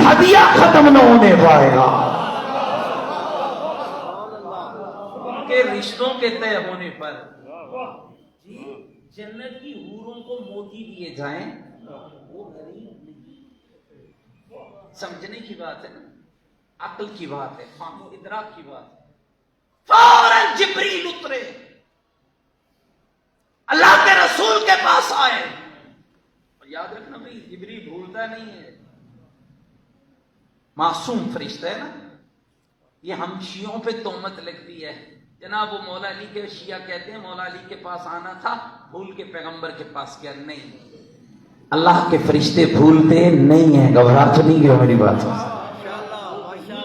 ہدیہ ختم نہ ہونے پائے گا، کے رشتوں کے طے ہونے پر جی جنت کی حوروں کو موتی دیے جائیں، وہ غریب نہیں، سمجھنے کی بات ہے نا، عقل کی بات ہے، فہم و ادراک کی بات ہے۔ فوراً جبریل اترے، اللہ کے رسول کے پاس آئے، اور یاد رکھنا بھائی جبریل بھولتا نہیں ہے، معصوم فرشتہ ہے نا۔ یہ ہم شیعوں پہ تہمت لگتی ہے، جناب وہ مولا علی کے، شیعہ کہتے ہیں مولا علی کے پاس آنا تھا، بھول کے پیغمبر کے پاس کیا، نہیں، اللہ کے فرشتے بھولتے نہیں ہیں، گھبرا تو نہیں گئے میری بات سے؟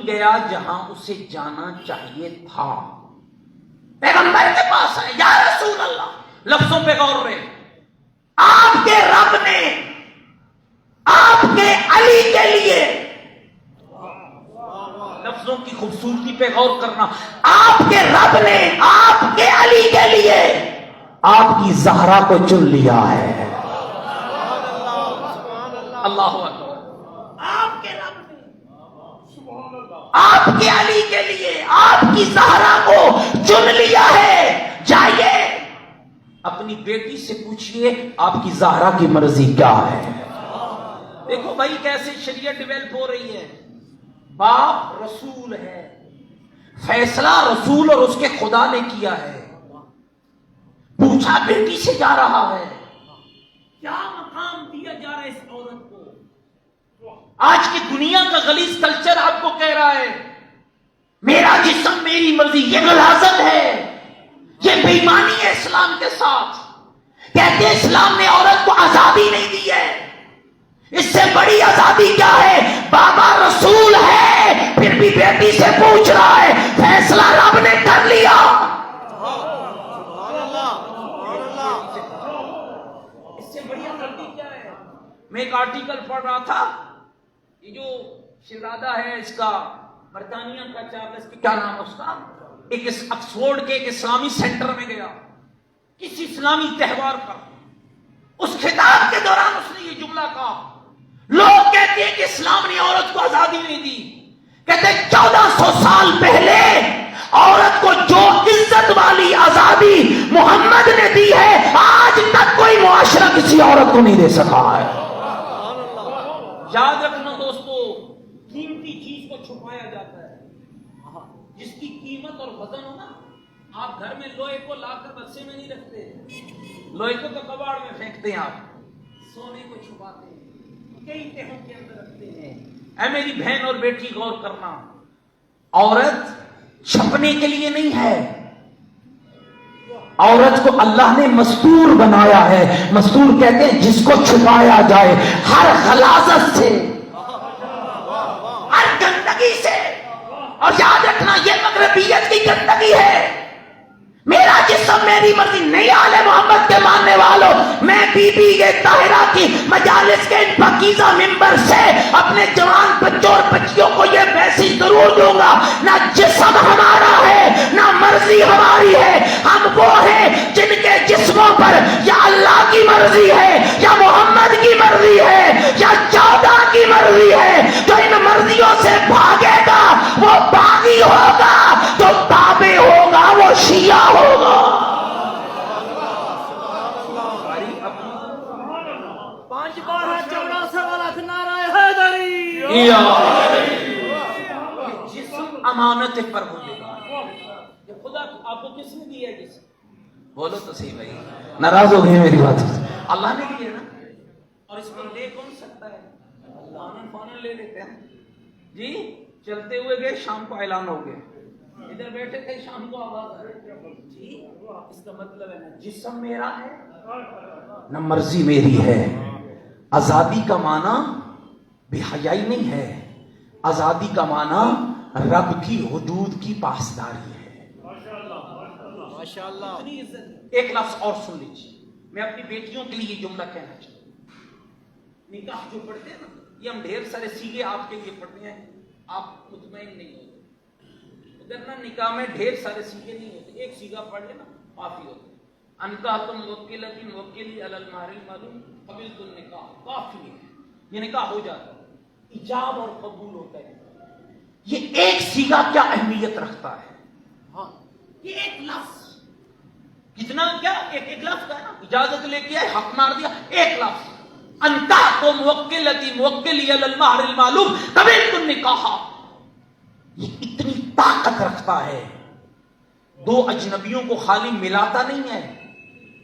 گیا جہاں اسے جانا چاہیے تھا، پیغمبر کے پاس آئے، یا رسول اللہ، لفظوں پہ غور رہے، آپ کے رب نے آپ کے علی کے لیے، لفظوں کی خوبصورتی پہ غور کرنا، آپ کے رب نے آپ کے علی کے لیے آپ کی زہرا کو چن لیا ہے۔ اللہ اکبر، آپ کے رب نے آپ کے علی کے لیے آپ کی زہرا کو چن لیا ہے، جائیے اپنی بیٹی سے پوچھئے آپ کی زہرا کی مرضی کیا ہے؟ دیکھو بھائی کیسے شریعت ڈیولپ ہو رہی ہے، باپ رسول ہے، فیصلہ رسول اور اس کے خدا نے کیا ہے، پوچھا بیٹی سے جا رہا ہے، کیا مقام دیا جا رہا ہے اس عورت کو؟ آج کی دنیا کا غلیظ کلچر آپ کو کہہ رہا ہے میرا جسم میری مرضی، یہ غلاظت ہے، یہ بے ایمانی ہے اسلام کے ساتھ۔ کہتے ہیں اسلام نے عورت کو آزادی نہیں دی ہے، اس سے بڑی آزادی کیا ہے؟ بابا رسول ہے پھر بھی بیٹی سے پوچھ رہا ہے، فیصلہ رب نے کر لیا۔ اس سے بڑی آزادی کیا ہے؟ میں ایک آرٹیکل پڑھ رہا تھا، یہ جو شہزادہ ہے اس کا برطانیہ کا چارلس، کیا نام ہے اس کا، ایک آکسفورڈ کے ایک اسلامی سینٹر میں گیا کسی اسلامی تہوار پر، اس خطاب کے دوران اس نے یہ جملہ کہا، لوگ کہتے ہیں کہ اسلام نے عورت کو آزادی نہیں دی، کہتے ہیں 1400 سال پہلے عورت کو جو عزت والی آزادی محمد نے دی ہے آج تک کوئی معاشرہ کسی عورت کو نہیں دے سکا ہے۔ یاد رکھنا دوستو، قیمتی چیز کو چھپایا جاتا ہے، جس کی قیمت اور وزن ہو نا، آپ گھر میں لوہے کو لا کر بکسے میں نہیں رکھتے، لوہے کو تو کباڑ میں پھینکتے ہیں، آپ سونے کو چھپاتے ہیں، کئی تہوں کے اندر رکھتے ہیں۔ اے میری بہن اور بیٹی غور کرنا، عورت چھپنے کے لیے نہیں ہے، عورت کو اللہ نے مستور بنایا ہے۔ مستور کہتے ہیں جس کو چھپایا جائے ہر غلاظت سے، ہر گندگی سے، اور یاد رکھنا یہ مغربیت کی گندگی ہے، میرا جسم میری مرضی نہیں، آل محمد کے ماننے والوں، میں بی بی یہ طاہرہ کی مجالس کے ان پاکیزہ ممبر سے اپنے جوان بچوں اور بچیوں کو یہ میسج ضرور دوں گا، نہ جسم ہمارا ہے نہ مرضی ہماری ہے، ہم وہ ہیں جن کے جسموں پر یا اللہ کی مرضی ہے یا محمد کی مرضی ہے یا 14 کی مرضی ہے، جو ان مرضیوں سے بھاگے گا وہ باغی ہوگا، جو تابع ہوگا وہ شیعہ ہوگا۔ 5 بارہ 14 والا نعرہ حیدری، جسم امانت پر ہونے گا، خدا آپ کو کس نے دیا ہے جسم؟ بولو تو صحیح بھائی، ناراض ہو گئے میری بات سے؟ اللہ نے دیا نا، اور اس کو لے کون سکتا ہے؟ اللہ فانن لے لیتے ہیں جی، چلتے ہوئے گئے شام کو اعلان ہو گئے، ادھر بیٹھے تھے شام کو آواز آ رہی جی، اس کا مطلب ہے نا جسم میرا ہے نہ مرضی میری ہے۔ آزادی کا معنی بے حیائی نہیں ہے، آزادی کا معنی رب کی حدود کی پاسداری ہے۔ ماشاءاللہ۔ ایک لفظ اور سن لیجیے، میں اپنی بیٹیوں کے لیے یہ جملہ کہنا چاہتا ہوں، نکاح جو پڑھتے ہیں نا، یہ ہم ڈھیر سارے سیگے آپ کے لیے پڑھتے ہیں، آپ مطمئن نہیں ہوتے، ادھر نا نکاح میں ڈھیر سارے سیگے نہیں ہوتے، ایک سیگا پڑھ لینا کافی ہوتا ہے، انکحتم موکلۃ موکلی علی المہر المعلوم قبلت النکاح، کافی ہے، یہ نکاح ہو جاتا ہے۔ ایجاب اور قبول ہوتا ہے. یہ ایک صیغہ کیا اہمیت رکھتا ہے. ہاں یہ ایک لفظ کتنا کیا ایک لفظ کا ہے نا. اجازت لے کے حق مار دیا, ایک لفظ. انتا تو موکلی المہر المعلوم قبلت النکاح. یہ اتنی طاقت رکھتا ہے, دو اجنبیوں کو خالی ملاتا نہیں ہے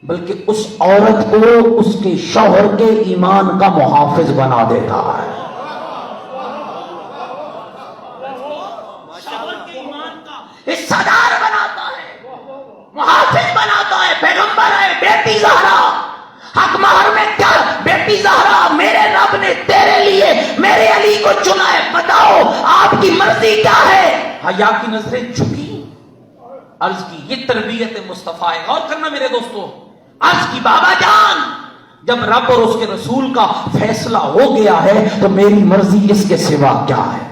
بلکہ اس عورت کو اس کے شوہر کے ایمان کا محافظ بنا دیتا ہے. شوہر کے ایمان کا حصہ دار بناتا ہے, محافظ بناتا ہے. پیغمبر ہے بیٹی زہرا, حق مہر میں کیا بیٹی زہرا میرے رب نے تیرے لیے میرے علی کو چنا ہے, بتاؤ آپ کی مرضی کیا ہے. حیا کی نظریں جھکی, عرض کی یہ تربیت مصطفیٰ ہے. غور کرنا میرے دوستو, عرض کی بابا جان جب رب اور اس کے رسول کا فیصلہ ہو گیا ہے تو میری مرضی اس کے سوا کیا ہے.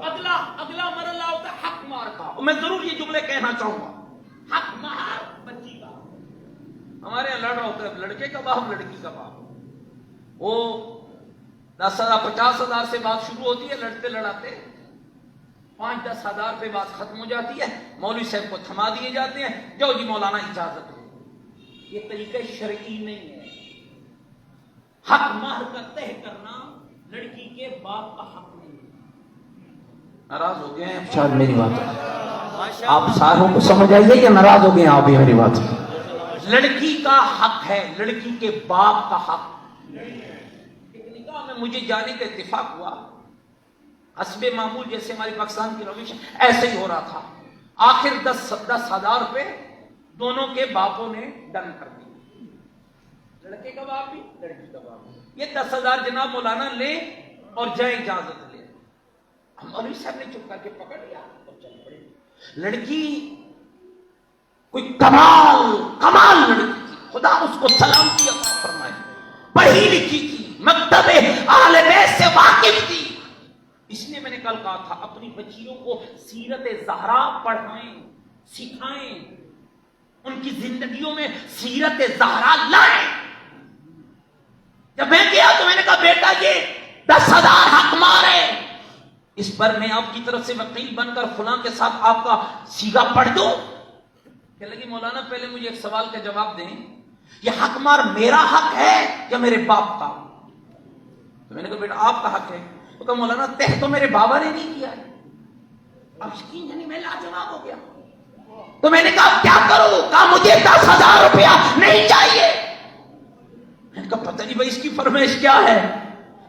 اگلا مرحلہ ہوتا ہے حق مہر کا. میں ضرور یہ جملے کہنا چاہوں گا. حق مہر بچی کا, ہمارے یہاں لڑ رہا ہوتا ہے لڑکے کا باپ لڑکی کا باپ, وہ 10,000 50,000 سے بات شروع ہوتی ہے, لڑتے لڑاتے 5-10 ہزار پہ بات ختم ہو جاتی ہے. مولوی صاحب کو تھما دیے جاتے ہیں, جاؤ جی مولانا اجازت ہے. یہ طریقہ شرعی نہیں ہے. حق مہر کا طے کرنا لڑکی کے باپ کا حق نہیں ہے. ناراض ہو گئے ہیں شاید میری بات, آپ ساروں کو سمجھ آئیے کہ ناراض ہو گئے ہیں آپ بھی میری بات. لڑکی کا حق ہے, لڑکی کے باپ کا حق. ایک نکاح میں مجھے جانے کا اتفاق ہوا, حسب معمول جیسے ہماری پاکستان کی روش ایسے ہی ہو رہا تھا. آخر 10,000 پہ دونوں کے باپوں نے ڈن کر دیا, لڑکے کا باپ بھی لڑکی کا باپ بھی. یہ 10,000 جناب مولانا لے اور جائیں اجازت لے. مولوی صاحب نے چپ کر کے پکڑ لیا اور چل پڑے. لڑکی کوئی کمال لڑکی تھی, خدا اس کو سلامتی عطا فرمائے. پڑھی لکھی تھی, مکتب اہل بیت سے واقف تھی. اس لیے میں نے کل کہا تھا اپنی بچیوں کو سیرت زہرا پڑھائیں, سکھائیں, ان کی زندگیوں میں سیرت زہرا لائیں. جب میں گیا تو میں نے کہا بیٹا یہ 10,000 حق مہر ہے, اس پر میں آپ کی طرف سے وکیل بن کر فلاں کے ساتھ آپ کا سیگا پڑھ دوں. کہ لگی مولانا پہلے مجھے ایک سوال کا جواب دیں, یہ حق مہر میرا حق ہے یا میرے باپ کا؟ تو میں نے کہا بیٹا آپ کا حق ہے. تو کہا مولانا طے تو میرے بابا نے نہیں کیا ہے. اب یقین جانی میں لاجواب ہو گیا. تو میں نے کہا کیا کروں؟ کہا مجھے 10,000 روپیہ نہیں چاہیے. میں نے کہا پتہ نہیں بھائی اس کی فرمائش کیا ہے.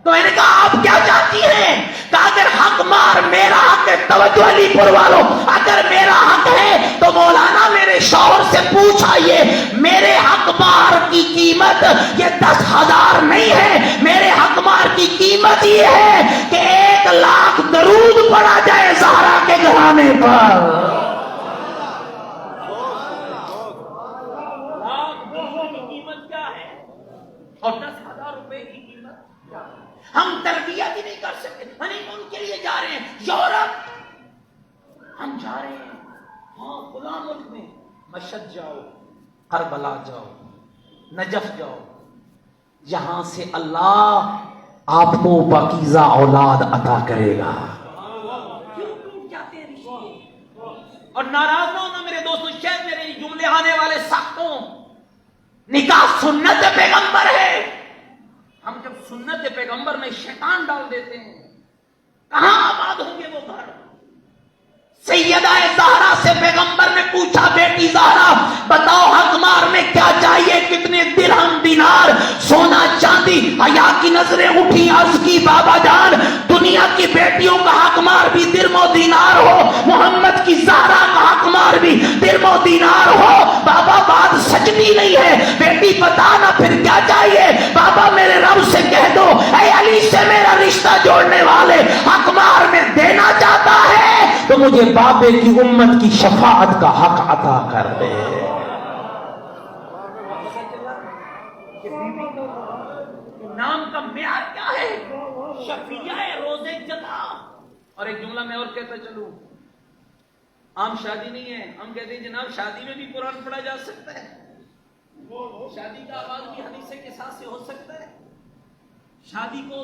تو میں نے کہا آپ کیا چاہتی ہیں؟ کہا اگر حق مہر میرا حق ہے, توجہ علی پور والوں, اگر میرا حق ہے تو مولانا میرے شوہر سے پوچھائیے میرے حق مہر کی قیمت یہ 10,000 نہیں ہے. میرے حق مہر کی قیمت یہ ہے کہ 1,00,000 درود پڑا جائے زہرا کے گھرانے پر. قیمت کیا ہے اور 10,000 روپے کی قیمت کیا ہے. ہم تربیت ہی نہیں کر سکتے. ہنیمون کے لیے جا رہے ہیں یورپ, ہم جا رہے ہیں ہاں فلاں ملک میں, مشہد جاؤ, کربلا جاؤ, نجف جاؤ, یہاں سے اللہ آپ کو پاکیزہ اولاد عطا کرے گا. کیوں ٹوٹ جاتے ہیں رشتے؟ اور ناراض نہ ہونا میرے دوستو, شاید میرے جملے آنے والے سختوں. نکاح سنت پیغمبر ہے. ہم جب سنت پیغمبر میں شیطان ڈال دیتے ہیں کہاں آباد ہوں گے وہ گھر. سیدہ زہرا سے پیغمبر نے پوچھا بیٹی زہرا بتاؤ حق مہر میں کیا چاہیے, کتنے درہم دینار سونا چاندی. حیا کی نظریں اٹھی, عرض کی بابا جان دنیا کی بیٹیوں کا حق مہر بھی درم و دینار ہو, محمد کی زہرا کا حق مہر بھی درم و دینار ہو. بابا بات سچتی نہیں ہے, بیٹی بتانا پھر کیا چاہیے. بابا میرے رب سے کہہ دو اے علی سے میرا رشتہ جوڑنے والے حق مہر میں دینا چاہتا ہے تو مجھے بابے کی امت کی شفاعت کا حق عطا کر دے. نام کا معیار کیا ہے؟ شفیع روزے جگہ. اور ایک جملہ میں اور کہتا چلوں, عام شادی نہیں ہے. ہم کہتے ہیں جناب شادی میں بھی قرآن پڑھا جا سکتا ہے, شادی کا آغاز بھی حدیث کے ساتھ سے ہو سکتا ہے, شادی کو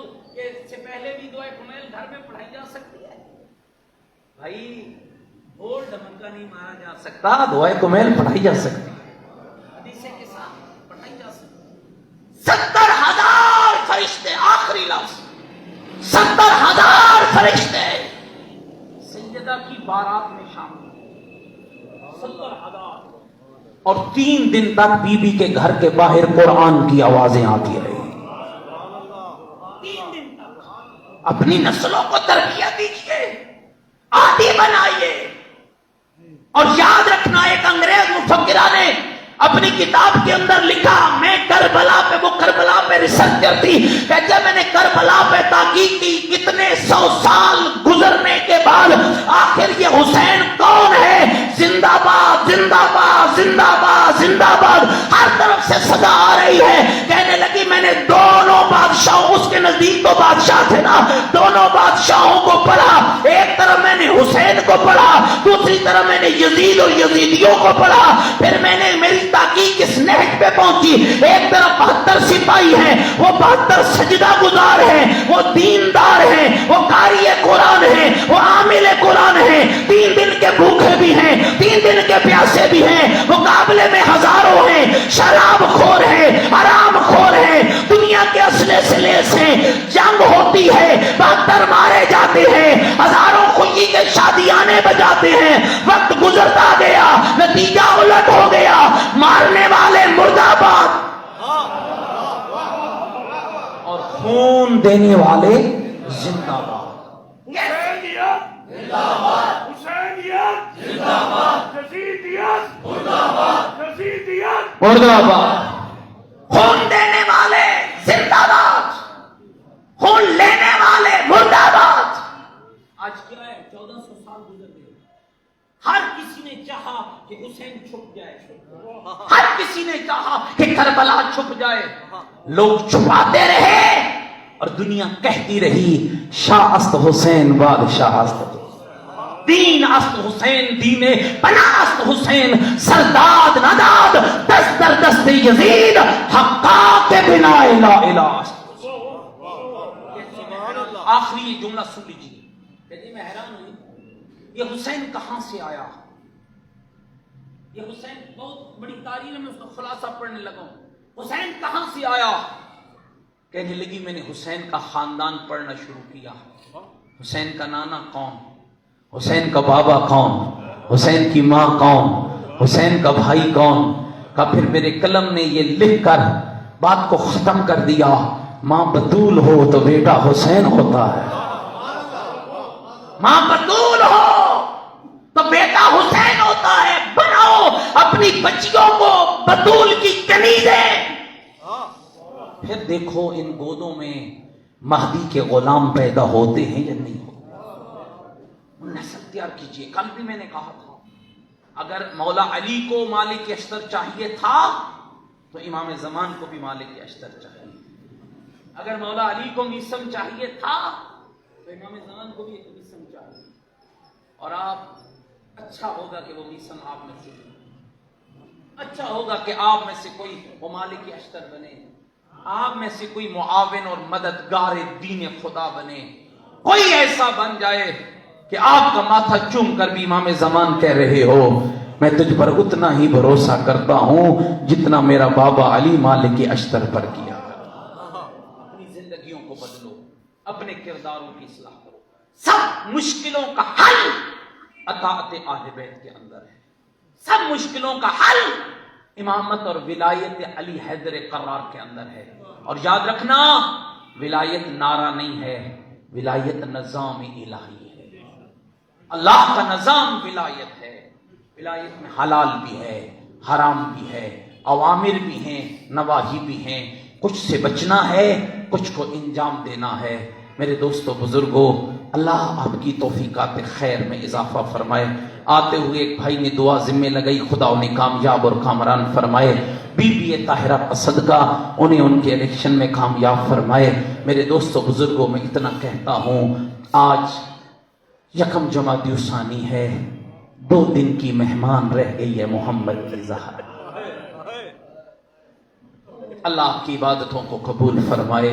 سے پہلے بھی دعائے کمیل گھر میں پڑھائی جا سکتی ہے بھائی، ڈھول ڈھمکا نہیں مارا جا سکتا، دعائے کمیل پڑھائی جا سکتی ہے، حدیثیں کے ساتھ پڑھائی جا سکتی ہے۔ 70,000 فرشتے، آخری لفظ 70,000 فرشتے سیدہ کی بارات میں شامل، 70,000، اور 3 دن تک بی بی کے گھر کے باہر قرآن کی آوازیں آتی رہی۔ 3 دن تک اپنی نسلوں کو تربیت دیجیے، عادی بنائیے۔ اور یاد رکھنا، ایک انگریز مفکرہ نے اپنی کتاب کے اندر لکھا، میں کربلا پہ، وہ کربلا پہ ریسرچر تھی، کہتے میں نے کربلا پہ تحقیق کی، کتنے 100 سال گزرنے کے بعد آخر یہ حسین کون ہے؟ زندہ باد زندہ باد زندہ باد زندہ باد، ہر طرف سے صدا آ رہی ہے۔ کہنے لگی میں نے دونوں بادشاہوں، اس کے نزدیک تو بادشاہ تھے نا، دونوں بادشاہوں کو پڑھا، ایک طرف میں نے حسین کو پڑھا، دوسری طرف میں نے یزید اور یزیدیوں کو پڑھا، پھر میں نے میری تحقیق اس نہج پہ پہنچی، ایک طرف 72 سپاہی ہیں، وہ 72 سجدہ گزار ہیں، وہ دیندار ہیں، وہ قاری قرآن ہیں، وہ عامل قرآن ہیں، 3 دن کے بھوکے بھی ہیں، 3 دن کے پیاسے بھی ہیں، مقابلے میں ہزاروں ہیں، شراب خور ہیں، حرام خور ہیں، دنیا کے اسلحے سے لیس ہیں، جنگ ہوتی ہے، 72 مارے جاتے ہیں، ہزاروں خوشی کے شادیانے بجاتے ہیں، وقت گزرتا گیا، نتیجہ الٹ ہو گیا، مارنے والے مرد آباد اور خون دینے والے زندہ باد۔ مرد آباد، خون دینے والے زندہ باد، خون لینے والے مرد آباد۔ آج کیا ہے؟ 1400 سال گزر گئے، ہر کسی نے چاہا کہ حسین چھپ جائے، ہر کسی نے چاہا کہ کربلا چھپ جائے، لوگ چھپاتے رہے اور دنیا کہتی رہی شاہ است حسین بادشاہ است حسین، دین است حسین، دین پناہ است حسین، سرداد نداد دست در دست یزید، حقا کے بنا لا الہ است۔ آخری یہ جملہ سن لیجیے، کہ میں حیران ہوں یہ حسین کہاں سے آیا؟ یہ حسین بہت بڑی تاریخ میں اس کا خلاصہ پڑھنے لگا ہوں، حسین کہاں سے آیا؟ کہنے لگی میں نے حسین کا خاندان پڑھنا شروع کیا، حسین کا نانا کون، حسین کا بابا کون، حسین کی ماں کون، حسین کا بھائی کون، کا پھر میرے قلم نے یہ لکھ کر بات کو ختم کر دیا، ماں بطول ہو تو بیٹا حسین ہوتا ہے، ماں بطول ہو تو بیٹا حسین ہوتا ہے، بناؤ اپنی بچیوں کو بطول کی کنیزیں۔ پھر دیکھو ان گودوں میں مہدی کے غلام پیدا ہوتے ہیں یا نہیں ہوتے؟ نسل تیار کیجئے۔ کل بھی میں نے کہا تھا اگر مولا علی کو مالک اشتر چاہیے تھا تو امام زمان کو بھی مالک اشتر چاہیے، اگر مولا علی کو میثم چاہیے تھا تو امام زمان کو بھی ایک میثم چاہیے، اور آپ اچھا ہوگا کہ وہ میثم آپ میں سے، اچھا ہوگا کہ آپ میں سے کوئی وہ مالک اشتر بنے، آپ میں سے کوئی معاون اور مددگار دین خدا بنے، کوئی ایسا بن جائے کہ آپ کا ماتھا چوم کر بھی امام زمان کہہ رہے ہو میں تجھ پر اتنا ہی بھروسہ کرتا ہوں جتنا میرا بابا علی مالک اشتر پر کیا۔ اپنی زندگیوں کو بدلو، اپنے کرداروں کی اصلاح کرو، سب مشکلوں کا حل اطاعت اہل بیت کے اندر ہے، سب مشکلوں کا حل امامت اور ولایت علی حیدر قرار کے اندر ہے۔ اور یاد رکھنا ولایت نعرہ نہیں ہے، ولایت نظام الہی ہے، اللہ کا نظام ولایت ہے، ولایت میں حلال بھی ہے، حرام بھی ہے، اوامر بھی ہیں، نواہی بھی ہیں، کچھ سے بچنا ہے، کچھ کو انجام دینا ہے۔ میرے دوستو بزرگوں، اللہ آپ کی توفیقات خیر میں اضافہ فرمائے۔ آتے ہوئے ایک بھائی نے دعا ذمہ لگائی، خدا انہیں کامیاب اور کامران فرمائے، بی بی طاہرہ کا صدقہ انہیں ان کے الیکشن میں کامیاب فرمائے۔ میرے دوستو بزرگوں، میں اتنا کہتا ہوں، آج یکم جمادی الثانی ہے، 2 دن کی مہمان رہ گئی ہے محمد کی زہرا۔ اللہ آپ کی عبادتوں کو قبول فرمائے،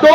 2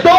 2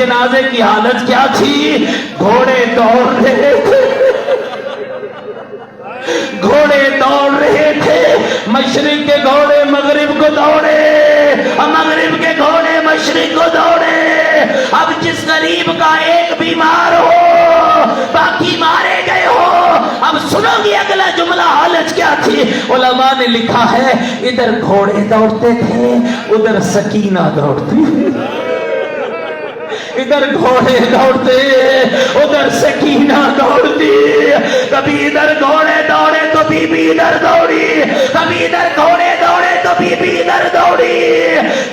جنازے کی حالت کیا تھی؟ گھوڑے دوڑ رہے تھے، گھوڑے دوڑ رہے تھے، مشرق کے گھوڑے مغرب کو دوڑے اور مغرب کے گھوڑے مشرق کو دوڑے۔ اب جس غریب کا ایک بیمار ہو باقی مارے گئے ہو، اب سنو گی اگلا جملہ حالت کیا تھی؟ علماء نے لکھا ہے ادھر گھوڑے دوڑتے تھے ادھر سکینہ دوڑتی، ادھر گھوڑے دوڑتے ادھر سکینہ دوڑتی، کبھی ادھر گھوڑے دوڑے تو بی بی ادھر دوڑی، کبھی ادھر گھوڑے دوڑے تو بی بی ادھر دوڑی۔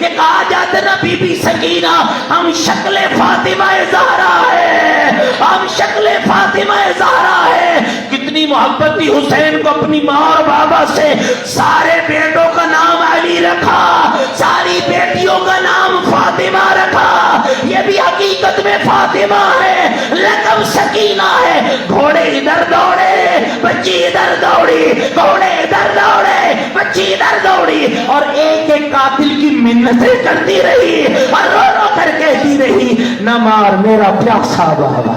یہ کہا جاتا نا بی بی سکینہ ہم شکل فاطمہ زہرا ہے، ہم شکل فاطمہ زہرا ہے۔ کتنی محبت تھی حسین کو اپنی ماں اور بابا سے، سارے بیٹوں کا نام علی رکھا، ساری بیٹیوں کا نام فاطمہ رکھا، یہ بھی حقیقت میں فاطمہ ہے، لقب سکینہ ہے۔ گھوڑے ادھر دوڑے بچی ادھر دوڑی، گھوڑے ادھر دوڑے بچی ادھر دوڑی، اور ایک ایک قاتل کی منتیں کرتی رہی اور رو رو کر کہتی رہی نہ مار میرا پیاسا بابا،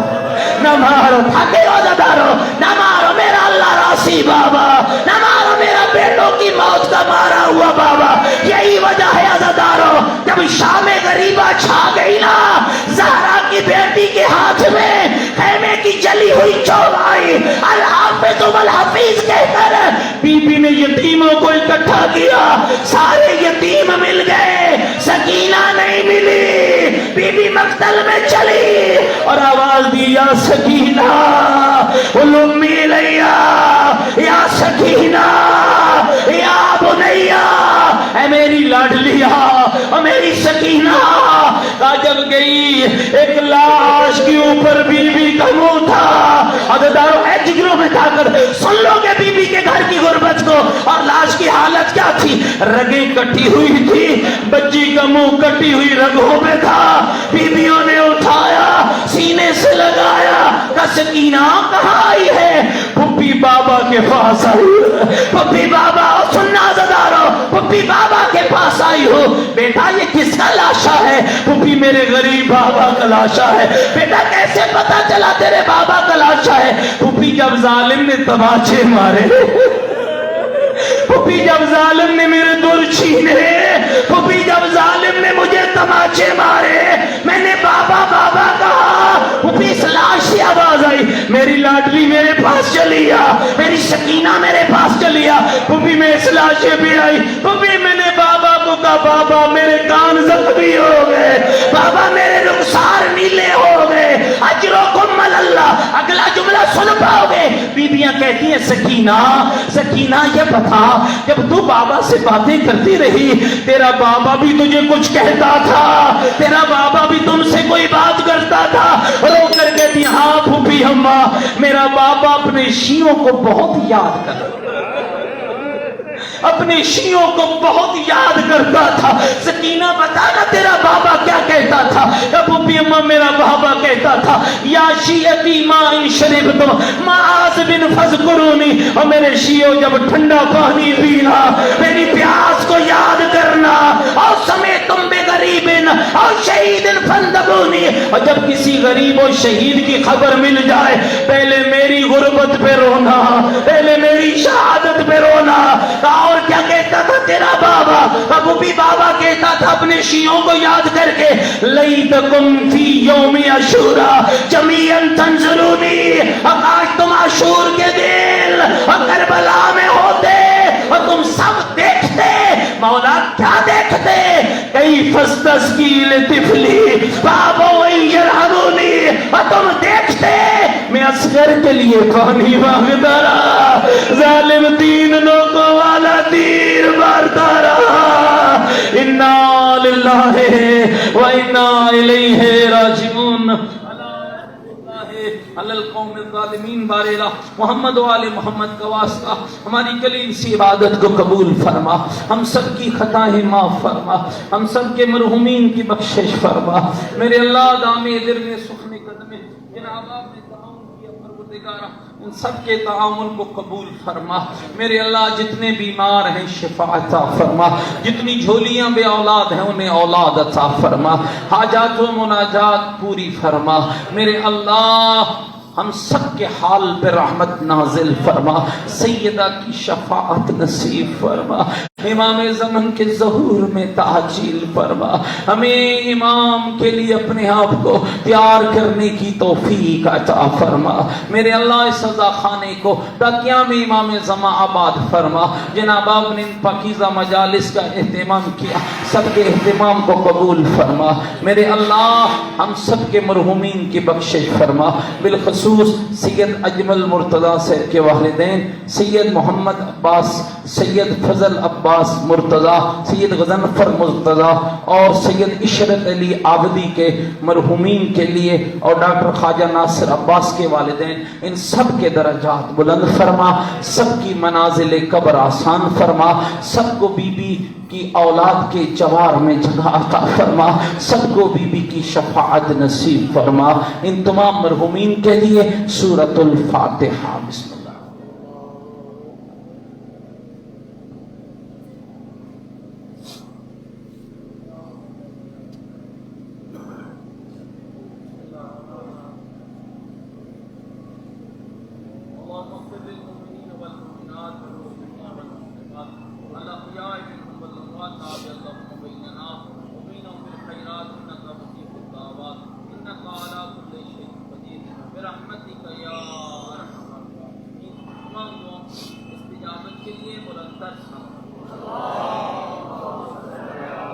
نہ مارو تھکے روزہ دارو، نہ مارو میرا اللہ راسی بابا، نہ مارو میرا بیٹوں کی موت کا مارا ہوا بابا۔ یہی وجہ ہے عزادارو، جب شام غریبہ چھا گئی نا، زہرا کی بیٹی کے ہاتھ میں خیمے کی جلی ہوئی چوب آئی، الحافظ والحفیظ کہہ کر بی بی نے یتیموں کو اکٹھا کیا، سارے یتیم مل گئے، سکینہ نہیں ملی۔ بی بی مقتل میں چلی اور آواز دی یا سکینہ امی لیا، یا سکینہ یا بنیا، اے میری لاڈلیا اور میری سکینہ۔ جب گئی ایک لاش کے اوپر بی بی کا منہ تھا، عزادارو اے جگروں میں جا کر سن لو گے بی بی کے گھر کی غربت کو، اور لاش کی حالت کیا تھی؟ رگیں کٹی ہوئی تھی، بچی کا منہ کٹی ہوئی رگوں میں تھا، بیویوں نے اٹھایا سینے سے لگایا، کہ سکینہ کہاں آئی ہے؟ پھپھی بابا کے پاس آئی، پھپھی بابا سننا عزادارو، پھپھی بابا کے پاس آئی ہو۔ بیٹا یہ کس کا لاشا ہے؟ پھپھی میرے غریب بابا کا لاشا ہے۔ بیٹا کیسے پتا چلا تیرے بابا کا لاشا ہے؟ پھپھی جب ظالم نے تماچے مارے، پھپھی جب ظالم نے میرے دور چھینے، پھپھی جب ظالم نے مجھے تماچے مارے، میں نے بابا بابا کہا، پھپھی اس لاش سے آواز آئی میری لاڈلی میرے پاس چلی آ، میری سکینہ میرے پاس چلی آ۔ پھپھی میں اس لاش پہ آئی، پھپھی میں نے بابا کو کہا بابا میرے کان زخمی ہو گئے، بابا میرے رخسار نیلے ہو گئے، اجرکم اللہ۔ اگلا جملہ سن پاؤ گے، بیویاں کہتی ہیں سکینہ سکینہ یہ بتا جب تو بابا سے باتیں کرتی رہی تیرا بابا بھی تجھے کچھ کہتا تھا، تیرا بابا بھی تم سے کوئی بات کرتا تھا؟ رو کر کہتی ہاں پھوپھی اماں، میرا بابا اپنے شیعوں کو بہت یاد کرتا، اپنے شیعوں کو بہت یاد کرتا تھا۔ سکینہ بتا نا تیرا بابا کیا کہتا تھا؟ پھوپھی اماں میرا بابا کہتا تھا یا شیعتی ما ان شربتم معاذ بن فذکرونی، اور میرے شیعوں جب ٹھنڈا پانی پینا میری پیاس کو یاد کرنا، اور سمیتم بغریب اور شہید فندبونی، اور جب کسی غریب و شہید کی خبر مل جائے پہلے میری غربت پہ رونا، پہلے میری شہادت پہ رونا۔ اور کیا کہتا تھا تیرا بابا؟ ابو بھی بابا کہتا تھا اپنے شیعوں کو یاد کر کے لیتکم فی یوم عاشورا جمیعا تنظرونی، کاش تم عاشور کے دن اور کربلا میں ہوتے اور تم سب دیکھتے۔ مولا کیا دیکھتے؟ کیف استسقی لطفلی بابو یرحمونی، اور تم دیکھتے میں اصغر کے لیے پانی مانگتا رہا، ظالم تین نوکوں والا تیر مارتا رہا۔ انا للہ و انا الیہ راجعون۔ علی القوم الظالمین بارے محمد و آل محمد کا واسطہ ہماری قلیل سی عبادت کو قبول فرما، ہم سب کی خطائیں معاف فرما، ہم سب کے مرحومین کی بخشش فرما۔ میرے اللہ دامِ در میں سخن قدمے جن احباب نے تعاون کیا پروردگارا ان سب کے تعاون کو قبول فرما میرے اللہ. جتنے بیمار ہیں شفا عطا فرما, جتنی جھولیاں بے اولاد ہیں انہیں اولاد عطا فرما, حاجات و مناجات پوری فرما میرے اللہ. ہم سب کے حال پہ رحمت نازل فرما, سیدہ کی شفاعت نصیب فرما, امام زمن کے ظہور میں تعجیل فرما, ہمیں امام کے لیے اپنے آپ کو تیار کرنے کی توفیق عطا فرما میرے اللہ. اس سزا خانے کو قیام امام زمان آباد فرما. جناب آپ نے ان پاکیزہ مجالس کا اہتمام کیا, سب کے اہتمام کو قبول فرما میرے اللہ. ہم سب کے مرحومین کی بخشش فرما, بالخصوص سید اجمل مرتضی صاحب کے والدین سید محمد عباس, سید فضل عباس مرتضی, سید غضنفر مرتضی اور سید عشرت علی عابدی کے مرحومین کے لیے, اور ڈاکٹر خواجہ ناصر عباس کے والدین, ان سب کے درجات بلند فرما, سب کی منازل قبر آسان فرما, سب کو بی بی کی اولاد کے جوار میں جگہ عطا فرما, سب کو بی بی کی شفاعت نصیب فرما. ان تمام مرحومین کے لیے سورۃ الفاتحہ. بسم اللہ. اللهم اغفر للمؤمنين